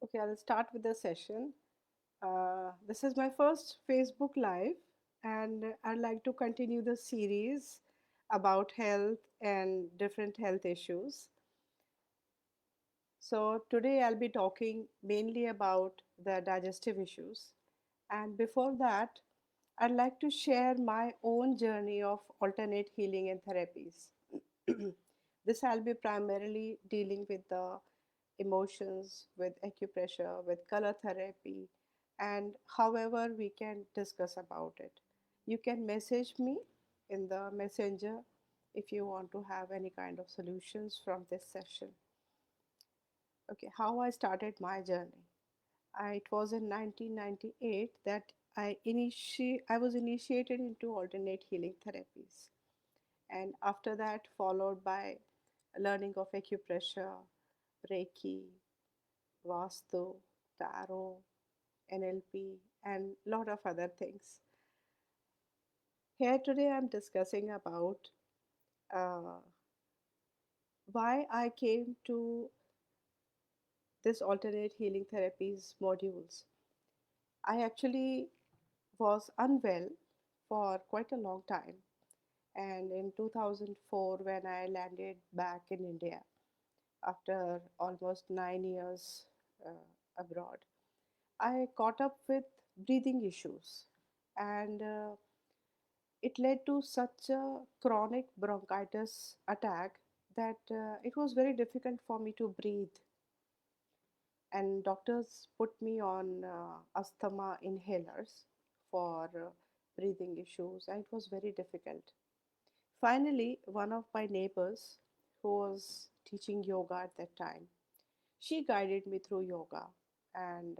Okay, I'll start with the session. This is my first Facebook Live, and I'd like to continue the series about health and different health issues. So, today I'll be talking mainly about the digestive issues. And before that, I'd like to share my own journey of alternate healing and therapies. This I'll be primarily dealing with the emotions, with acupressure, with color therapy, and however we can discuss about it. You can message me in the messenger if you want to have any kind of solutions from this session. Okay, how I started my journey. It was in 1998 that I was initiated into alternate healing therapies, and after that followed by learning of acupressure, Reiki, Vastu, Tarot, NLP, and lot of other things. Here today I'm discussing about uh, why I came to this alternate healing therapies modules. I actually was unwell for quite a long time, and in 2004 when I landed back in India after almost 9 years abroad, I caught up with breathing issues, and it led to such a chronic bronchitis attack that it was very difficult for me to breathe, and doctors put me on asthma inhalers for breathing issues, and it was very difficult. Finally, one of my neighbors who was teaching yoga at that time, she guided me through yoga and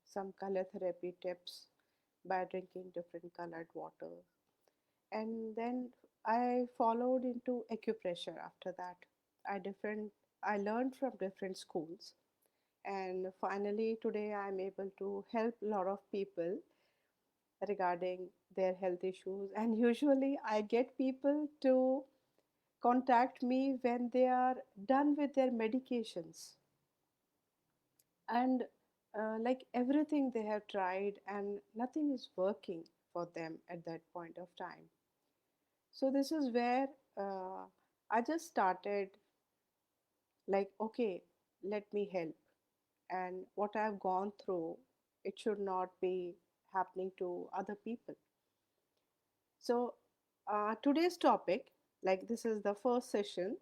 some color therapy tips by drinking different colored water. And then I followed into acupressure after that. I learned from different schools, and finally today I'm able to help a lot of people regarding their health issues, and usually I get people to contact me when they are done with their medications, and like everything they have tried and nothing is working for them at that point of time. So this is where I just started, like, okay, let me help, and what I've gone through, it should not be happening to other people. So today's topic, like this is the first session,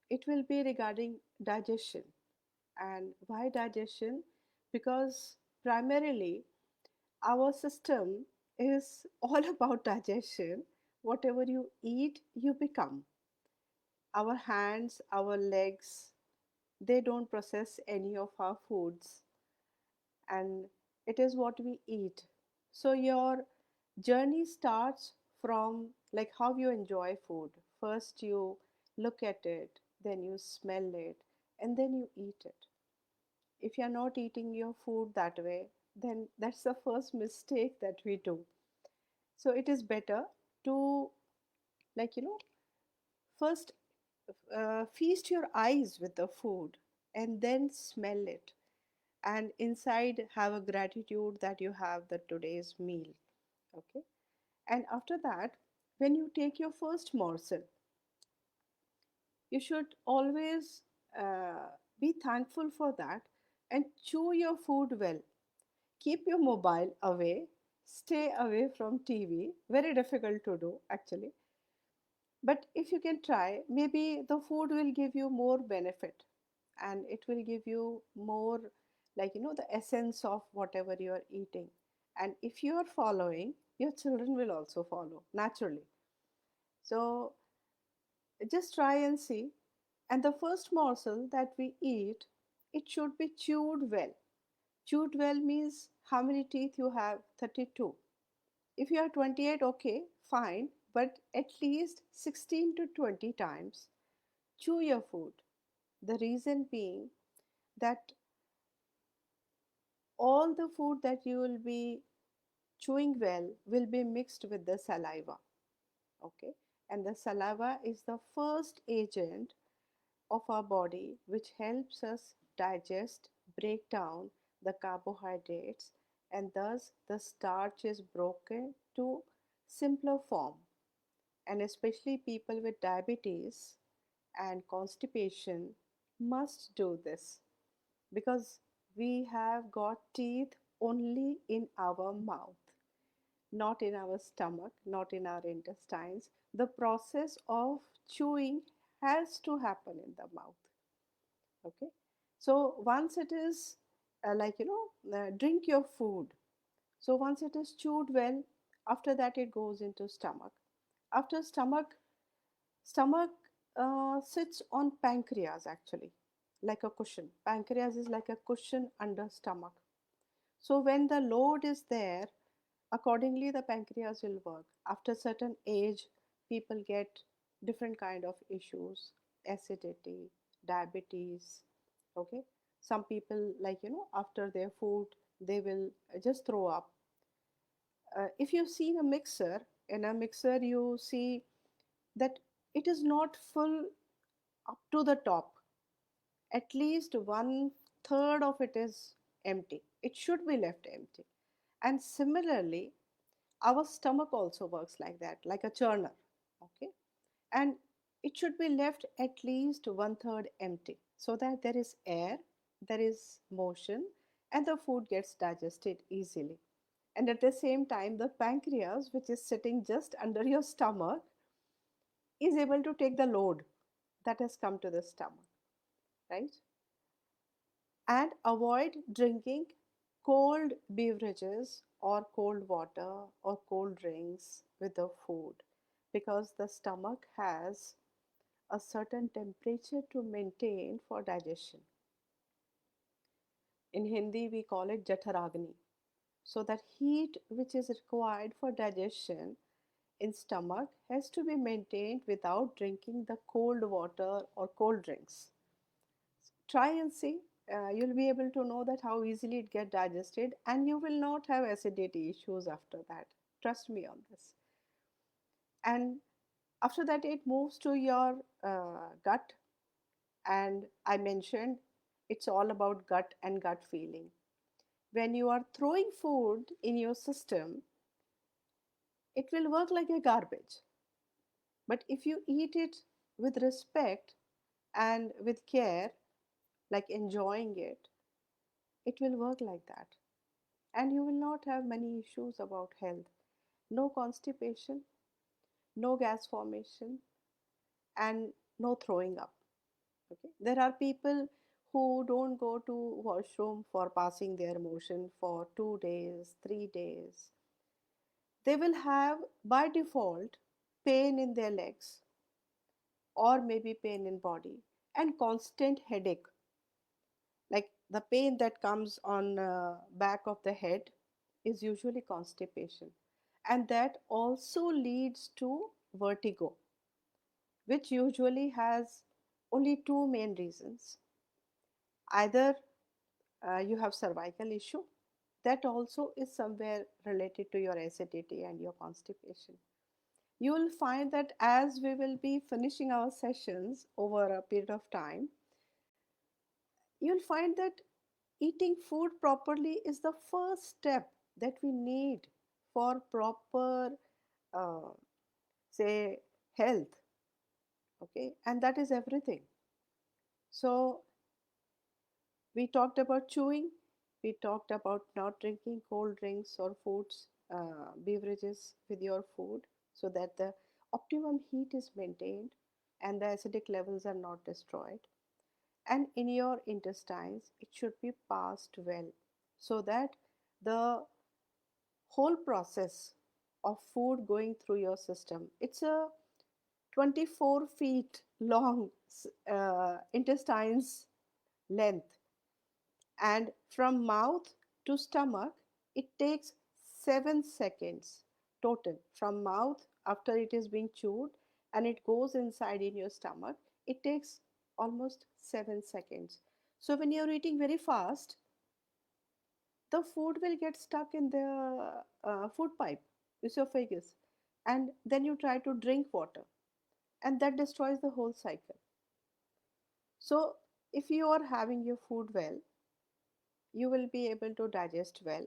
it will be regarding digestion. And why digestion? Because primarily our system is all about digestion. Whatever you eat, you become. Our hands, our legs, they don't process any of our foods, and it is what we eat. So your journey starts from like how you enjoy food. First you look at it, then you smell it, and then you eat it. If you're not eating your food that way, then that's the first mistake that we do. So it is better to, like, first feast your eyes with the food and then smell it, and inside have a gratitude that you have the today's meal. Okay, and after that, when you take your first morsel, you should always uh, be thankful for that and chew your food well. Keep your mobile away, stay away from TV. Very difficult to do actually, but if you can try, maybe the food will give you more benefit, and it will give you more, like, the essence of whatever you are eating. And if you are following, your children will also follow naturally. So just try and see. And the first morsel that we eat, it should be chewed well. Chewed well means how many teeth you have? 32. If you are 28, okay, fine, but at least 16 to 20 times chew your food. The reason being that all the food that you will be chewing well will be mixed with the saliva. Okay, and the saliva is the first agent of our body which helps us digest, break down the carbohydrates, and thus the starch is broken to simpler form. And especially people with diabetes and constipation must do this because we have got teeth only in our mouth, not in our stomach, not in our intestines. The process of chewing has to happen in the mouth. Okay. So once it is drink your food. So once it is chewed well, after that it goes into stomach. After stomach sits on pancreas actually, like a cushion. Pancreas is like a cushion under stomach. So when the load is there, accordingly the pancreas will work. After certain age, people get different kind of issues, acidity, diabetes. Okay, some people, after their food they will just throw up. If you see a mixer, in a mixer you see that it is not full up to the top. At least one third of it is empty. It should be left empty. And similarly, our stomach also works like that, like a churner. Okay. And it should be left at least one third empty so that there is air, there is motion, and the food gets digested easily. And at the same time, the pancreas, which is sitting just under your stomach, is able to take the load that has come to the stomach, right? And avoid drinking cold beverages or cold water or cold drinks with the food because the stomach has a certain temperature to maintain for digestion. In Hindi, we call it Jatharagni. So that heat which is required for digestion in stomach has to be maintained without drinking the cold water or cold drinks. Try and see. You'll be able to know that how easily it get digested, and you will not have acidity issues after that. Trust me on this. And after that, it moves to your gut. And I mentioned it's all about gut and gut feeling. When you are throwing food in your system, it will work like a garbage. But if you eat it with respect and with care, like enjoying it will work like that. And you will not have many issues about health. No constipation, no gas formation, and no throwing up. Okay. There are people who don't go to washroom for passing their motion for 2 days, 3 days. They will have by default pain in their legs or maybe pain in body and constant headache, like the pain that comes on back of the head is usually constipation, and that also leads to vertigo, which usually has only two main reasons. Either you have cervical issue, that also is somewhere related to your acidity and your constipation. You will find that as we will be finishing our sessions over a period of time, you'll find that eating food properly is the first step that we need for proper, uh, say, health. Okay, and that is everything. So we talked about chewing, we talked about not drinking cold drinks or foods, beverages with your food so that the optimum heat is maintained and the acidic levels are not destroyed. And in your intestines, it should be passed well so that the whole process of food going through your system, it's a 24 feet long intestines length, and from mouth to stomach it takes 7 seconds total. From mouth, after it is being chewed and it goes inside in your stomach, it takes almost 7 seconds. So when you're eating very fast, the food will get stuck in the food pipe, esophagus, and then you try to drink water, and that destroys the whole cycle. So if you are having your food well, you will be able to digest well,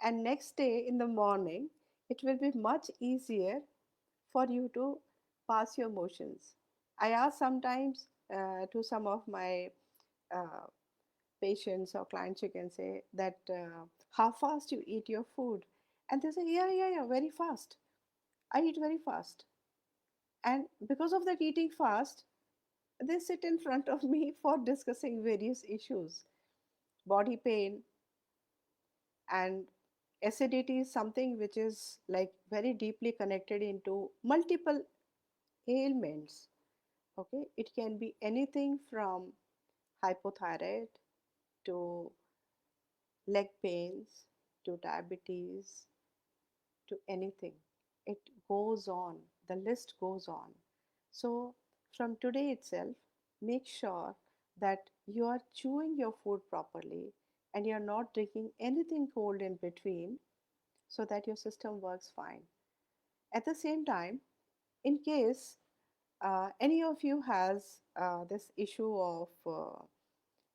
and next day in the morning it will be much easier for you to pass your motions. I ask sometimes to some of my uh, patients or clients, you can say that how fast you eat your food, and they say yeah, very fast. I eat very fast, and because of that eating fast, they sit in front of me for discussing various issues. Body pain and acidity is something which is like very deeply connected into multiple ailments. Okay, it can be anything from hypothyroid to leg pains to diabetes to anything. It goes on, the list goes on. So, from today itself, make sure that you are chewing your food properly and you're not drinking anything cold in between so that your system works fine. At the same time, in case any of you has this issue of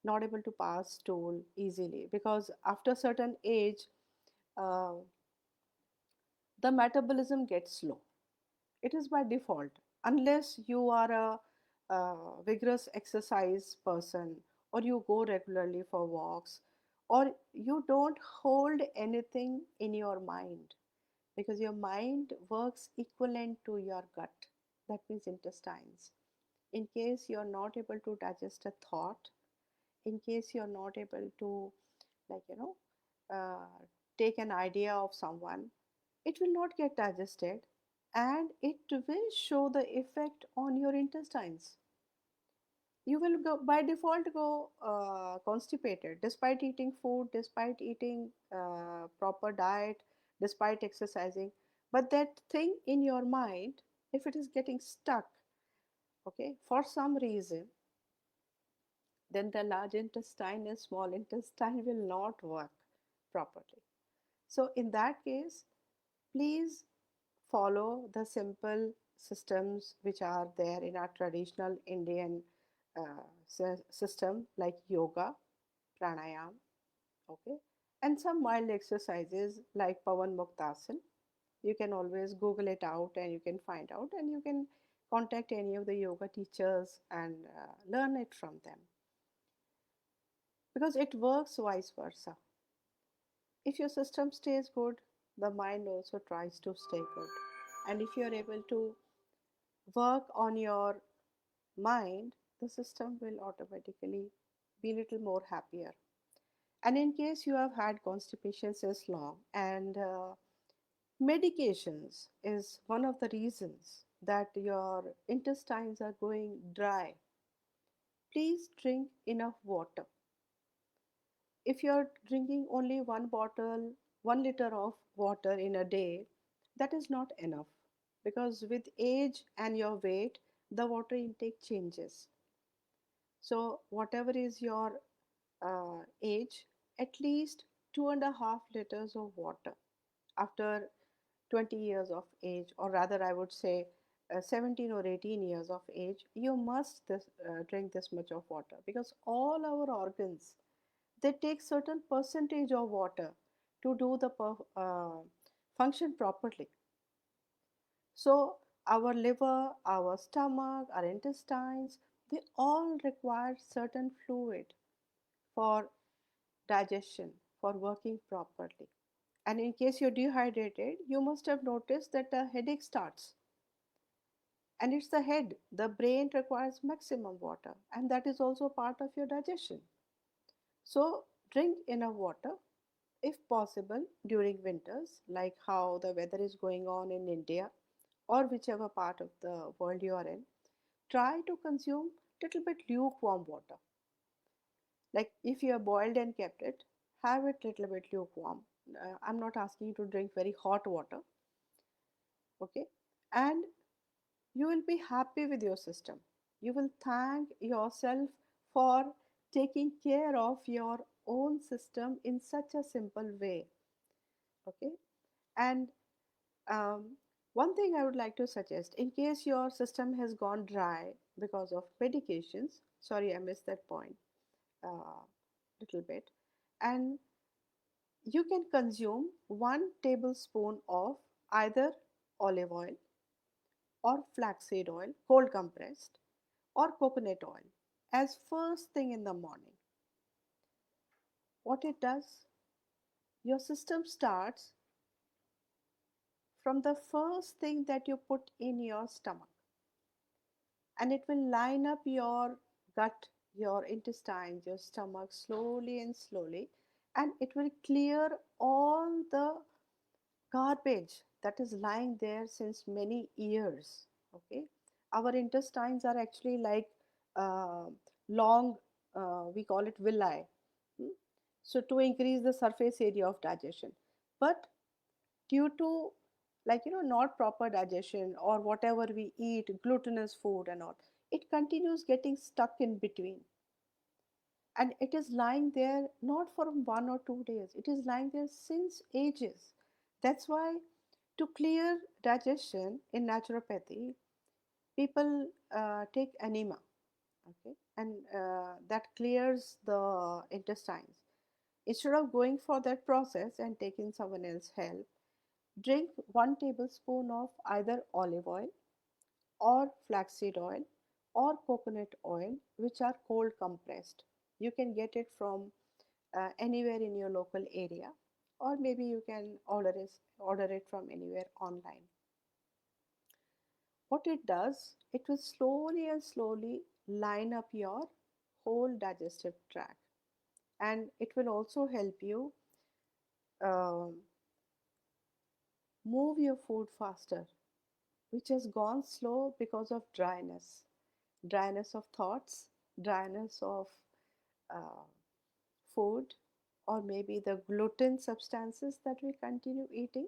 not able to pass stool easily, because after certain age uh, the metabolism gets slow. It is by default, unless you are a vigorous exercise person, or you go regularly for walks, or you don't hold anything in your mind, because your mind works equivalent to your gut, that means intestines. In case you're not able to digest a thought, in case you're not able to, like, take an idea of someone, it will not get digested, and it will show the effect on your intestines. You will go by default go constipated despite eating food, despite eating proper diet, despite exercising. But that thing in your mind, if it is getting stuck, okay, for some reason, then the large intestine and small intestine will not work properly. So in that case, please follow the simple systems which are there in our traditional Indian system, like yoga, pranayam, okay, and some mild exercises like Pavan Muktasan. You can always Google it out and you can find out, and you can contact any of the yoga teachers and learn it from them, because it works vice versa. If your system stays good, the mind also tries to stay good. And if you're able to work on your mind, the system will automatically be a little more happier. And in case you have had constipation since long, and medications is one of the reasons that your intestines are going dry, please drink enough water. If you're drinking only one bottle, 1 liter of water in a day, that is not enough, because with age and your weight, the water intake changes. So, whatever is your age, at least 2.5 liters of water after 20 years of age, or rather, I would say 17 or 18 years of age, you must drink this much of water, because all our organs, they take certain percentage of water to do the function properly. So our liver, our stomach, our intestines, they all require certain fluid for digestion, for working properly. And in case you're dehydrated, you must have noticed that a headache starts. And it's the head. The brain requires maximum water, and that is also part of your digestion. So drink enough water, if possible, during winters, like how the weather is going on in India or whichever part of the world you are in. Try to consume little bit lukewarm water. Like if you have boiled and kept it, have it little bit lukewarm. I'm not asking you to drink very hot water, okay? And you will be happy with your system. You will thank yourself for taking care of your own system in such a simple way, okay? And um, one thing I would like to suggest, in case your system has gone dry because of medications, sorry, I missed that point little bit. And you can consume 1 tablespoon of either olive oil or flaxseed oil, cold compressed, or coconut oil as first thing in the morning. What it does, your system starts from the first thing that you put in your stomach, and it will line up your gut, your intestines, your stomach slowly and slowly, and it will clear all the garbage that is lying there since many years. Okay, our intestines are actually like uh, long, we call it villi. Hmm? So to increase the surface area of digestion, but due to, like, not proper digestion or whatever we eat, glutinous food and all, it continues getting stuck in between, and it is lying there not for 1 or 2 days, it is lying there since ages. That's why, to clear digestion in naturopathy, people take enema. Okay, and that clears the intestines. Instead of going for that process and taking someone else's help, drink 1 tablespoon of either olive oil or flaxseed oil or coconut oil, which are cold compressed. You can get it from anywhere in your local area, or maybe you can order it from anywhere online. What it does, it will slowly and slowly line up your whole digestive tract, and it will also help you um, move your food faster, which has gone slow because of dryness of thoughts, dryness of uh, food, or maybe the gluten substances that we continue eating.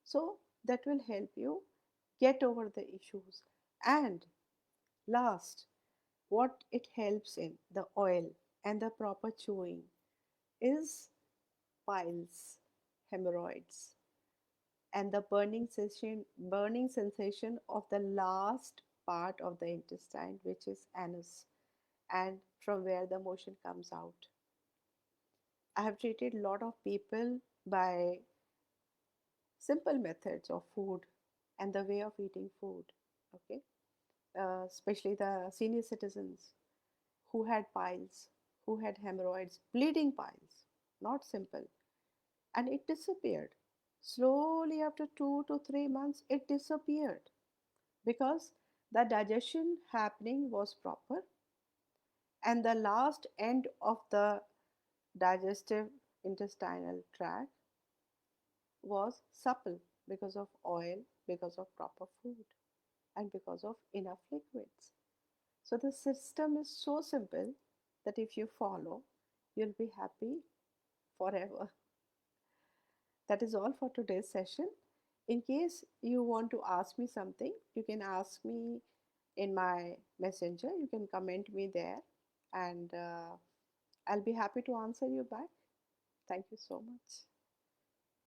So that will help you get over the issues. And last, what it helps in the oil and the proper chewing is piles, hemorrhoids, and the burning sensation of the last part of the intestine, which is anus, and from where the motion comes out. I have treated a lot of people by simple methods of food and the way of eating food. Okay, especially the senior citizens who had piles, who had hemorrhoids, bleeding piles, not simple, and it disappeared. Slowly, after 2 to 3 months, it disappeared because the digestion happening was proper, and the last end of the digestive intestinal tract was supple because of oil, because of proper food, and because of enough liquids. So the system is so simple that if you follow, you'll be happy forever. That is all for today's session. In case you want to ask me something, you can ask me in my messenger. You can comment me there, and I'll be happy to answer you back. Thank you so much.